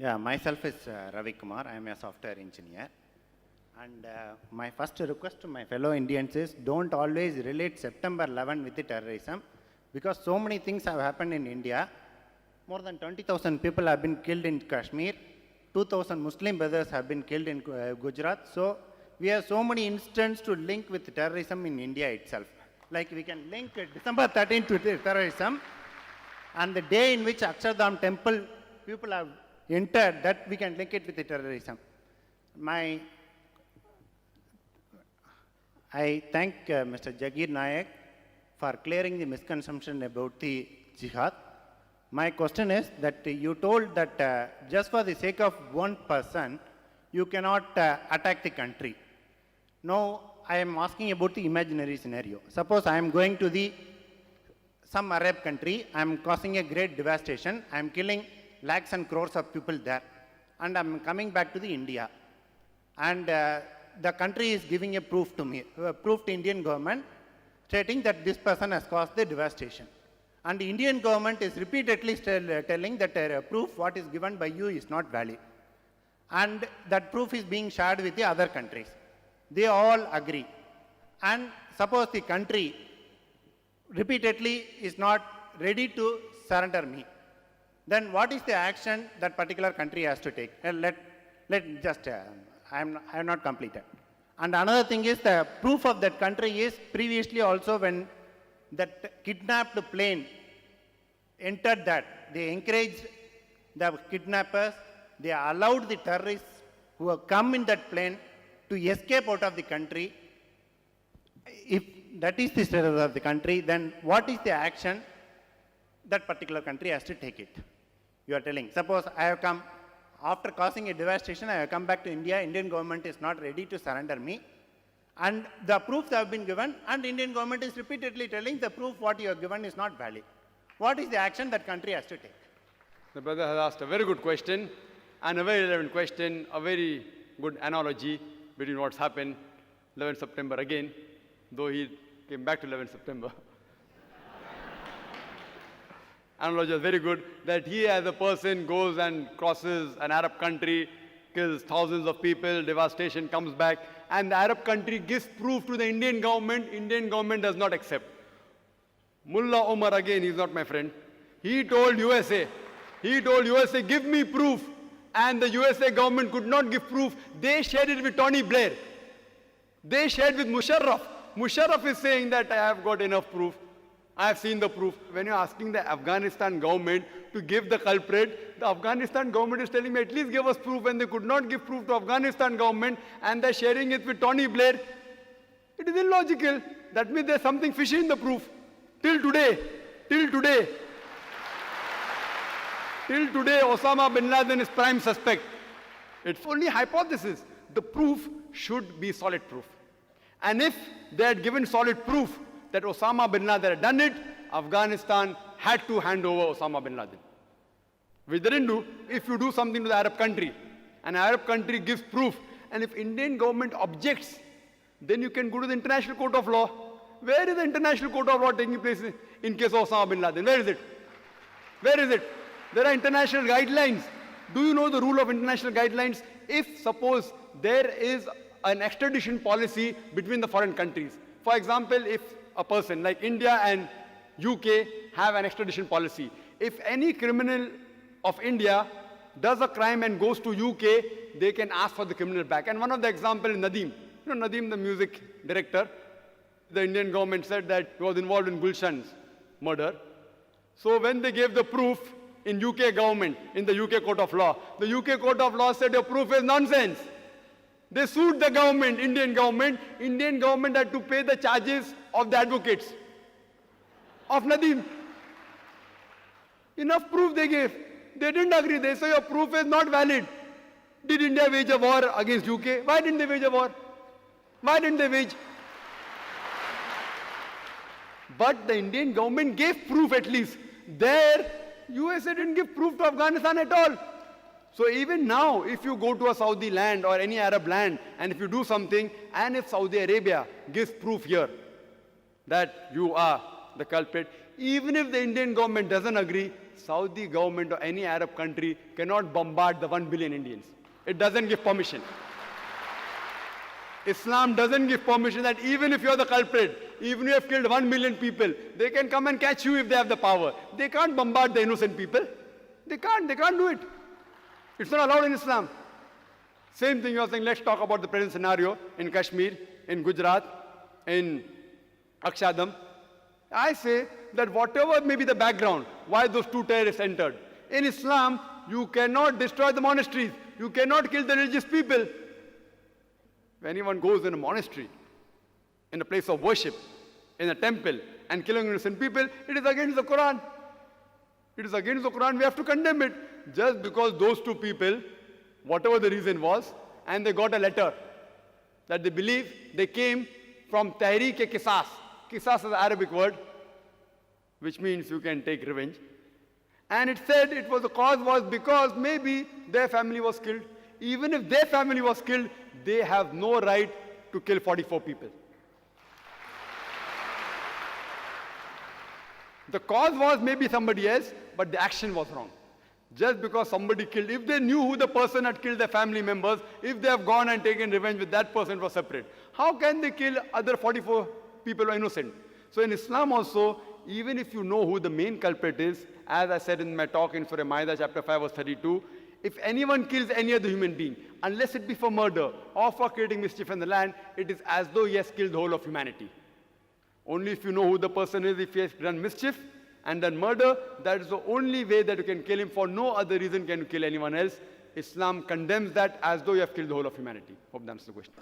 Yeah, myself is Ravi Kumar. I am a software engineer. And my first request to my fellow Indians is don't always relate September 11 with the terrorism, because so many things have happened in India. More than 20,000 people have been killed in Kashmir. 2,000 Muslim brothers have been killed in Gujarat. So we have so many instances to link with terrorism in India itself. Like we can link December 13th to terrorism, and the day in which Akshardham temple people have entered, that we can link it with the terrorism. I thank Mr. Jagir Nayak for clearing the misconception about the jihad. My question is that you told that just for the sake of one person, you cannot attack the country. Now, I am asking about the imaginary scenario. Suppose I am going to some Arab country, I am causing a great devastation, I am killing lakhs and crores of people there, and I am coming back to the India. And the country is giving a proof to me, proof to Indian government, stating that this person has caused the devastation. And the Indian government is repeatedly telling that proof what is given by you is not valid. And that proof is being shared with the other countries. They all agree. And suppose the country repeatedly is not ready to surrender me, then what is the action that particular country has to take? I have not completed. And another thing is the proof of that country is previously also when that kidnapped plane entered that, they encouraged the kidnappers, they allowed the terrorists who have come in that plane to escape out of the country. If that is the status of the country, then what is the action that particular country has to take it? You are telling, suppose I have come, after causing a devastation, I have come back to India, Indian government is not ready to surrender me, and the proofs have been given, and Indian government is repeatedly telling the proof what you have given is not valid. What is the action that country has to take? The brother has asked a very good question, and a very relevant question, a very good analogy between what's happened 11 September again, though he came back to 11 September. Analogy is very good, that he as a person goes and crosses an Arab country, kills thousands of people, devastation comes back, and the Arab country gives proof to the Indian government does not accept. Mullah Omar, again, he's not my friend, he told USA, give me proof, and the USA government could not give proof. They shared it with Tony Blair. They shared with Musharraf. Musharraf is saying that I have got enough proof. I have seen the proof. When you're asking the Afghanistan government to give the culprit, the Afghanistan government is telling me at least give us proof, and they could not give proof to Afghanistan government, and they're sharing it with Tony Blair. It is illogical. That means there's something fishy in the proof. Till today, Osama bin Laden is prime suspect. It's only hypothesis. The proof should be solid proof. And if they had given solid proof that Osama bin Laden had done it, Afghanistan had to hand over Osama bin Laden. Which they didn't do. If you do something to the Arab country, an Arab country gives proof, and if Indian government objects, then you can go to the International Court of Law. Where is the International Court of Law taking place in case of Osama bin Laden? Where is it? Where is it? There are international guidelines. Do you know the rule of international guidelines? If suppose there is an extradition policy between the foreign countries. For example, if a person like India and UK have an extradition policy, if any criminal of India does a crime and goes to UK, they can ask for the criminal back. And one of the examples is Nadeem. You know Nadeem, the music director. The Indian government said that he was involved in Gulshan's murder. So when they gave the proof in UK government, in the UK Court of Law, the UK Court of Law said your proof is nonsense. They sued the government, Indian government. Indian government had to pay the charges of the advocates of Nadeem. Enough proof they gave. They didn't agree. They say your proof is not valid. Did India wage a war against UK? Why didn't they wage a war? Why didn't they wage? But the Indian government gave proof at least. There, USA didn't give proof to Afghanistan at all. So even now, if you go to a Saudi land or any Arab land, and if you do something, and if Saudi Arabia gives proof here that you are the culprit, even if the Indian government doesn't agree, Saudi government or any Arab country cannot bombard the 1 billion Indians. It doesn't give permission. Islam doesn't give permission that even if you're the culprit, even if you have killed 1 million people, they can come and catch you if they have the power. They can't bombard the innocent people. They can't do it. It's not allowed in Islam. Same thing you're saying, let's talk about the present scenario in Kashmir, in Gujarat, in Akshadam. I say that whatever may be the background, why those two terrorists entered, in Islam, you cannot destroy the monasteries. You cannot kill the religious people. If anyone goes in a monastery, in a place of worship, in a temple, and killing innocent people, it is against the Quran. It is against the Quran. We have to condemn it. Just because those two people, whatever the reason was, and they got a letter that they believe they came from Tehreek-e-Qisas. Qisas is an Arabic word, which means you can take revenge. And it said it was the cause was because maybe their family was killed. Even if their family was killed, they have no right to kill 44 people. The cause was maybe somebody else, but the action was wrong. Just because somebody killed, if they knew who the person had killed their family members, if they have gone and taken revenge with that person, it was separate. How can they kill other 44 people who are innocent? So in Islam also, even if you know who the main culprit is, as I said in my talk in Surah Ma'idah chapter 5 verse 32, if anyone kills any other human being, unless it be for murder or for creating mischief in the land, it is as though he has killed the whole of humanity. Only if you know who the person is, if he has done mischief and done murder, that is the only way that you can kill him. For no other reason can you kill anyone else. Islam condemns that as though you have killed the whole of humanity. Hope that answers the question.